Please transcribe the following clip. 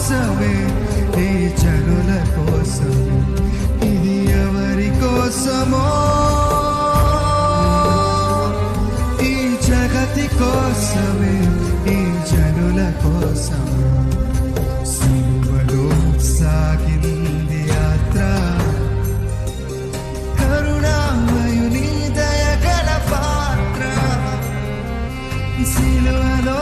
కోసమే, ఈ జనుల కోసం, ఇది ఎవరి కోసమో, ఈ జగతి కోసమే, ఈ జనుల కోసం సిలువలో సాగింది యాత్ర. కరుణామయుని దయగల పాత్ర సిలువలో